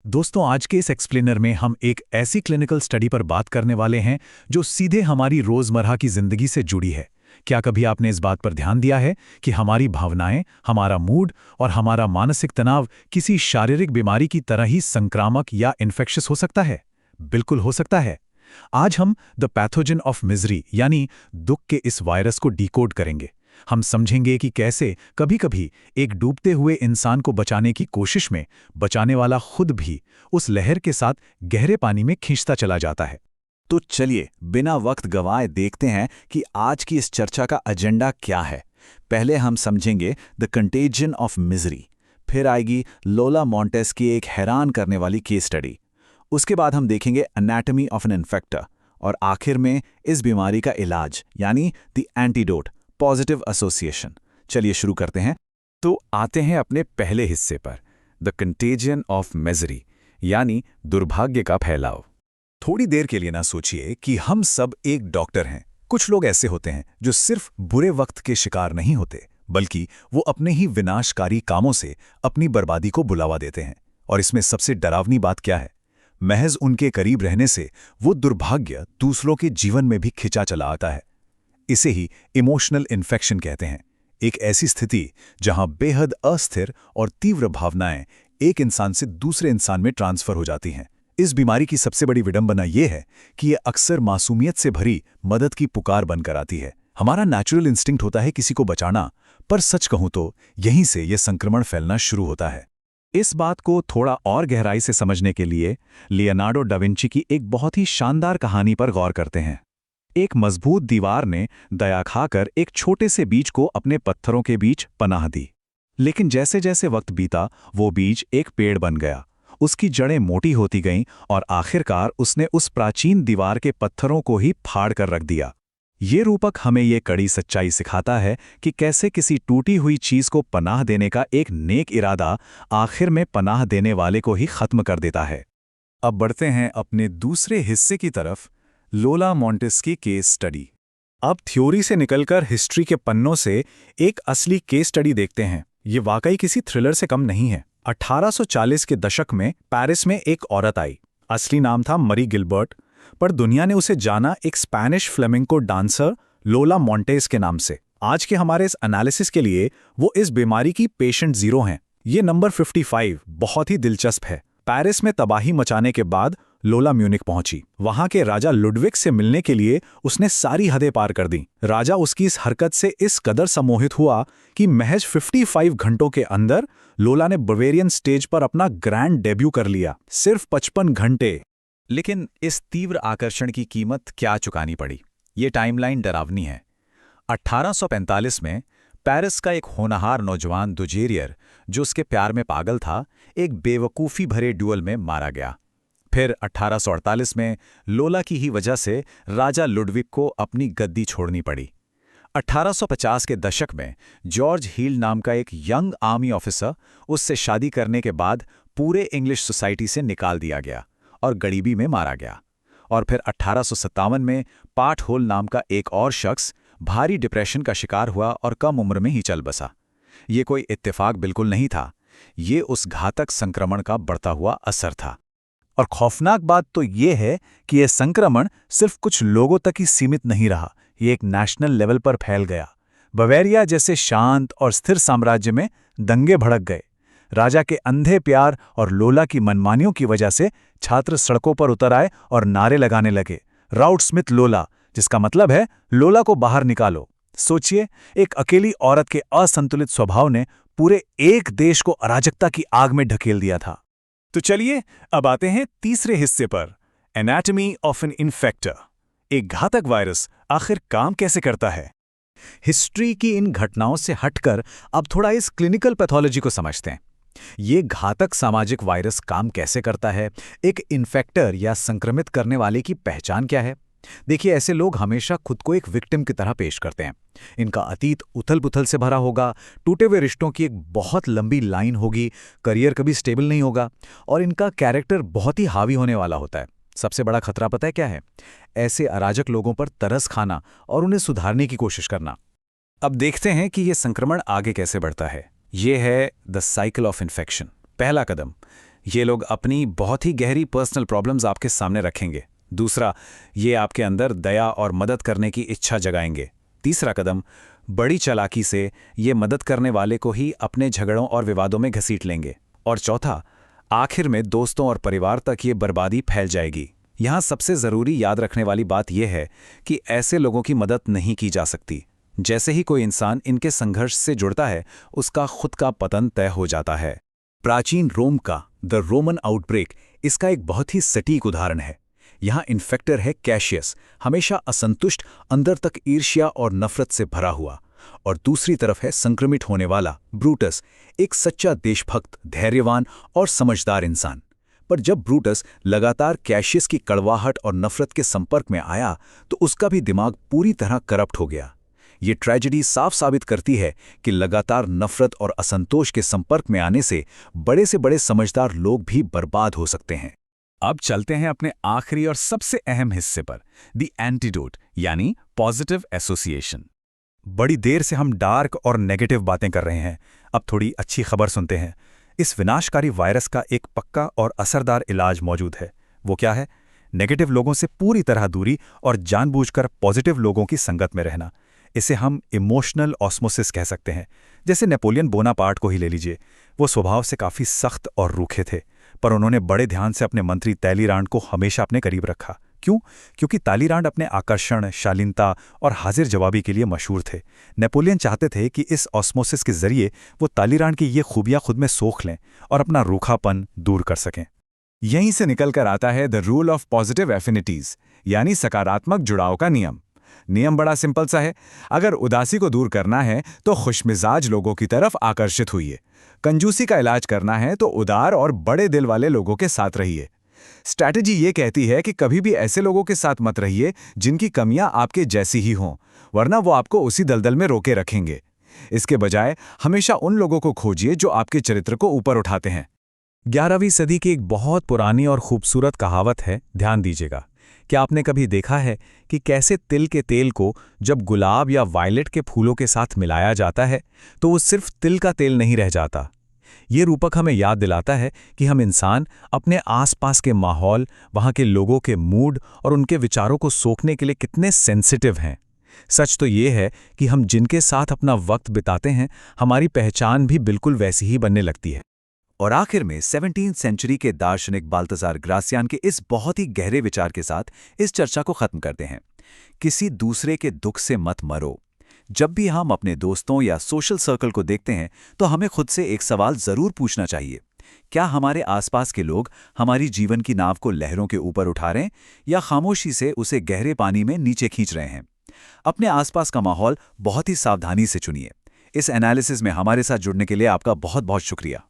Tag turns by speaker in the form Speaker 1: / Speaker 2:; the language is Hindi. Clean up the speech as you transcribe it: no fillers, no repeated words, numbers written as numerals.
Speaker 1: दोस्तों, आज के इस एक्सप्लेनर में हम एक ऐसी क्लिनिकल स्टडी पर बात करने वाले हैं जो सीधे हमारी रोजमर्रा की जिंदगी से जुड़ी है। क्या कभी आपने इस बात पर ध्यान दिया है कि हमारी भावनाएं, हमारा मूड और हमारा मानसिक तनाव किसी शारीरिक बीमारी की तरह ही संक्रामक या इन्फेक्शियस हो सकता है? बिल्कुल हो सकता है। आज हम द पैथोजन ऑफ मिजरी यानी दुख के इस वायरस को डिकोड करेंगे। हम समझेंगे कि कैसे कभी-कभी एक डूबते हुए इंसान को बचाने की कोशिश में बचाने वाला खुद भी उस लहर के साथ गहरे पानी में खींचता चला जाता है।
Speaker 2: तो चलिए बिना वक्त गंवाए देखते हैं कि आज की इस चर्चा का एजेंडा क्या है। पहले हम समझेंगे द कंटेजियन ऑफ मिजरी, फिर आएगी लोला मॉन्टेस की एक हैरान करने वाली केस स्टडी। उसके बाद हम देखेंगे एनाटॉमी ऑफ एन इन्फेक्टर और आखिर में इस बीमारी का इलाज यानी द एंटीडोट, पॉजिटिव एसोसिएशन। चलिए शुरू करते हैं। तो आते हैं अपने पहले हिस्से पर, द कंटेजियन ऑफ मिजरी यानी दुर्भाग्य का फैलाव।
Speaker 1: थोड़ी देर के लिए ना सोचिए कि हम सब एक डॉक्टर हैं। कुछ लोग ऐसे होते हैं जो सिर्फ बुरे वक्त के शिकार नहीं होते, बल्कि वो अपने ही विनाशकारी कामों से अपनी बर्बादी को बुलावा देते हैं। और इसमें सबसे डरावनी बात क्या है? महज उनके करीब रहने से वो दुर्भाग्य दूसरों के जीवन में भी खिंचा चला आता है। इसे ही इमोशनल इन्फेक्शन कहते हैं। एक ऐसी स्थिति जहां बेहद अस्थिर और तीव्र भावनाएं एक इंसान से दूसरे इंसान में ट्रांसफर हो जाती हैं। इस बीमारी की सबसे बड़ी विडंबना यह है कि यह अक्सर मासूमियत से भरी मदद की पुकार बनकर आती है। हमारा नेचुरल इंस्टिंक्ट होता है किसी को बचाना, पर सच कहूं तो यहीं से यह संक्रमण फैलना शुरू होता है। इस बात को थोड़ा और गहराई से समझने के लिए लियोनार्डो डा विंची की एक बहुत ही शानदार कहानी पर गौर करते हैं। एक मजबूत दीवार ने दया खाकर एक छोटे से बीज को अपने पत्थरों के बीच पनाह दी, लेकिन जैसे जैसे वक्त बीता वो बीज एक पेड़ बन गया। उसकी जड़ें मोटी होती गईं और आखिरकार उसने उस प्राचीन दीवार के पत्थरों को ही फाड़ कर रख दिया। ये रूपक हमें ये कड़ी सच्चाई सिखाता है कि कैसे किसी टूटी हुई चीज को पनाह देने का एक नेक इरादा आखिर में पनाह देने वाले को ही खत्म कर देता है। अब बढ़ते हैं अपने दूसरे हिस्से की तरफ, लोला मॉन्टेस की केस स्टडी। अब थ्योरी से निकलकर हिस्ट्री के पन्नों से एक असली केस स्टडी देखते हैं। ये वाकई किसी थ्रिलर से कम नहीं है। 1840 के दशक में पेरिस में एक औरत आई। असली नाम था मरी गिलबर्ट, पर दुनिया ने उसे जाना एक स्पैनिश फ्लेमेंको डांसर लोला मॉन्टेस के नाम से। आज के हमारे इस एनालिसिस के लिए वो इस बीमारी की पेशेंट 0 हैं। ये नंबर 55 बहुत ही दिलचस्प है। पेरिस में तबाही मचाने के बाद लोला म्यूनिख पहुंची। वहां के राजा लुडविग से मिलने के लिए उसने सारी हदें पार कर दी। राजा उसकी इस हरकत से इस कदर सम्मोहित हुआ कि महज 55 घंटों के अंदर लोला ने बवेरियन स्टेज पर अपना ग्रैंड डेब्यू कर लिया। सिर्फ 55 घंटे।
Speaker 2: लेकिन इस तीव्र आकर्षण की कीमत क्या चुकानी पड़ी? ये टाइमलाइन डरावनी है। 1845 में पेरिस का एक होनहार नौजवान दुजेरियर, जो उसके प्यार में पागल था, एक बेवकूफ़ी भरे ड्यूअल में मारा गया। फिर 1848 में लोला की ही वजह से राजा लुडविग को अपनी गद्दी छोड़नी पड़ी। 1850 के दशक में जॉर्ज हील नाम का एक यंग आर्मी ऑफिसर उससे शादी करने के बाद पूरे इंग्लिश सोसाइटी से निकाल दिया गया और गरीबी में मारा गया। और फिर 1857 में पाट होल नाम का एक और शख्स भारी डिप्रेशन का शिकार हुआ और कम उम्र में ही चल बसा। ये कोई इत्तेफाक बिल्कुल नहीं था, ये उस घातक संक्रमण का बढ़ता हुआ असर था।
Speaker 1: और खौफनाक बात तो ये है कि यह संक्रमण सिर्फ कुछ लोगों तक ही सीमित नहीं रहा, ये एक नेशनल लेवल पर फैल गया। बवेरिया जैसे शांत और स्थिर साम्राज्य में दंगे भड़क गए। राजा के अंधे प्यार और लोला की मनमानियों की वजह से छात्र सड़कों पर उतर आए और नारे लगाने लगे, राउट स्मिथ लोला, जिसका मतलब है लोला को बाहर निकालो। सोचिए, एक अकेली औरत के असंतुलित स्वभाव ने पूरे एक देश को अराजकता की आग में ढकेल दिया था। तो चलिए अब आते हैं तीसरे हिस्से पर, एनाटॉमी ऑफ एन इन्फेक्टर। एक घातक वायरस आखिर काम कैसे करता है? हिस्ट्री की इन घटनाओं से हटकर अब थोड़ा इस क्लिनिकल पैथोलॉजी को समझते हैं। ये घातक सामाजिक वायरस काम कैसे करता है? एक इन्फेक्टर या संक्रमित करने वाले की पहचान क्या है? देखिए, ऐसे लोग हमेशा खुद को एक विक्टिम की तरह पेश करते हैं। इनका अतीत उथल-पुथल से भरा होगा, टूटे हुए रिश्तों की एक बहुत लंबी लाइन होगी, करियर कभी स्टेबल नहीं होगा और इनका कैरेक्टर बहुत ही हावी होने वाला होता है। सबसे बड़ा खतरा पता है क्या है? ऐसे अराजक लोगों पर तरस खाना और उन्हें सुधारने की कोशिश करना। अब देखते हैं कि यह संक्रमण आगे कैसे बढ़ता है। ये है द साइकिल ऑफ इन्फेक्शन। पहला कदम,
Speaker 2: ये लोग अपनी बहुत ही गहरी पर्सनल प्रॉब्लम्स आपके सामने रखेंगे। दूसरा, ये आपके अंदर दया और मदद करने की इच्छा जगाएंगे। तीसरा कदम, बड़ी चालाकी से ये मदद करने वाले को ही अपने झगड़ों और विवादों में घसीट लेंगे। और चौथा, आखिर में दोस्तों और परिवार तक ये बर्बादी फैल जाएगी। यहाँ सबसे ज़रूरी याद रखने वाली बात यह है कि ऐसे लोगों की मदद नहीं की जा सकती। जैसे ही कोई इंसान इनके संघर्ष से जुड़ता है, उसका खुद का पतन तय हो जाता है। प्राचीन रोम का द रोमन आउटब्रेक इसका एक बहुत ही सटीक उदाहरण है। यहाँ इन्फेक्टर है कैशियस, हमेशा असंतुष्ट, अंदर तक ईर्ष्या और नफरत से भरा हुआ, और दूसरी तरफ है संक्रमित होने वाला ब्रूटस, एक सच्चा देशभक्त, धैर्यवान और समझदार इंसान। पर जब ब्रूटस लगातार कैशियस की कड़वाहट और नफरत के संपर्क में आया तो उसका भी दिमाग पूरी तरह करप्ट हो गया। ये ट्रेजेडी साफ साबित करती है कि लगातार नफरत और असंतोष के संपर्क में आने से बड़े से बड़े समझदार लोग भी बर्बाद हो सकते हैं। अब चलते हैं अपने आखिरी और सबसे अहम हिस्से पर, द एंटीडोट, यानी पॉजिटिव एसोसिएशन। बड़ी देर से हम डार्क और नेगेटिव बातें कर रहे हैं, अब थोड़ी अच्छी खबर सुनते हैं। इस विनाशकारी वायरस का एक पक्का और असरदार इलाज मौजूद है। वो क्या है? नेगेटिव लोगों से पूरी तरह दूरी और जानबूझकर पॉजिटिव लोगों की संगत में रहना। इसे हम इमोशनल ऑस्मोसिस कह सकते हैं। जैसे नेपोलियन बोनापार्ट को ही ले लीजिए। वो स्वभाव से काफ़ी सख्त और रूखे थे, पर उन्होंने बड़े ध्यान से अपने मंत्री तैलीरांड को हमेशा अपने करीब रखा। क्यों? क्योंकि तालीरांड अपने आकर्षण, शालीनता और हाजिर जवाबी के लिए मशहूर थे। नेपोलियन चाहते थे कि इस ऑस्मोसिस के जरिए वो तालीरांड की ये खूबियां खुद में सोख लें और अपना रूखापन दूर कर सकें। यहीं से निकलकर आता है the rule of positive affinities, यानी सकारात्मक जुड़ाव का नियम। नियम बड़ा सिंपल सा है। अगर उदासी को दूर करना है तो खुशमिजाज लोगों की तरफ आकर्षित होइए। कंजूसी का इलाज करना है तो उदार और बड़े दिल वाले लोगों के साथ रहिए। स्ट्रैटेजी ये कहती है कि कभी भी ऐसे लोगों के साथ मत रहिए जिनकी कमियां आपके जैसी ही हों, वरना वो आपको उसी दलदल में रोके रखेंगे। इसके बजाय हमेशा उन लोगों को खोजिए जो आपके चरित्र को ऊपर उठाते हैं। 11वीं सदी की एक बहुत पुरानी और खूबसूरत कहावत है, ध्यान दीजिएगा। क्या आपने कभी देखा है कि कैसे तिल के तेल को जब गुलाब या वायलेट के फूलों के साथ मिलाया जाता है तो वो सिर्फ तिल का तेल नहीं रह जाता। ये रूपक हमें याद दिलाता है कि हम इंसान अपने आसपास के माहौल, वहाँ के लोगों के मूड और उनके विचारों को सोखने के लिए कितने सेंसिटिव हैं। सच तो ये है कि हम जिनके साथ अपना वक्त बिताते हैं, हमारी पहचान भी बिल्कुल वैसी ही बनने लगती है। और आखिर में 17वीं सेंचुरी के दार्शनिक बाल्तजार ग्रासियान के इस बहुत ही गहरे विचार के साथ इस चर्चा को खत्म करते हैं। किसी दूसरे के दुख से मत मरो। जब भी हम अपने दोस्तों या सोशल सर्कल को देखते हैं तो हमें खुद से एक सवाल जरूर पूछना चाहिए, क्या हमारे आसपास के लोग हमारी जीवन की नाव को लहरों के ऊपर उठा रहे हैं या खामोशी से उसे गहरे पानी में नीचे खींच रहे हैं? अपने आसपास का माहौल बहुत ही सावधानी से चुनिए। इस एनालिसिस में हमारे साथ जुड़ने के लिए आपका बहुत बहुत शुक्रिया।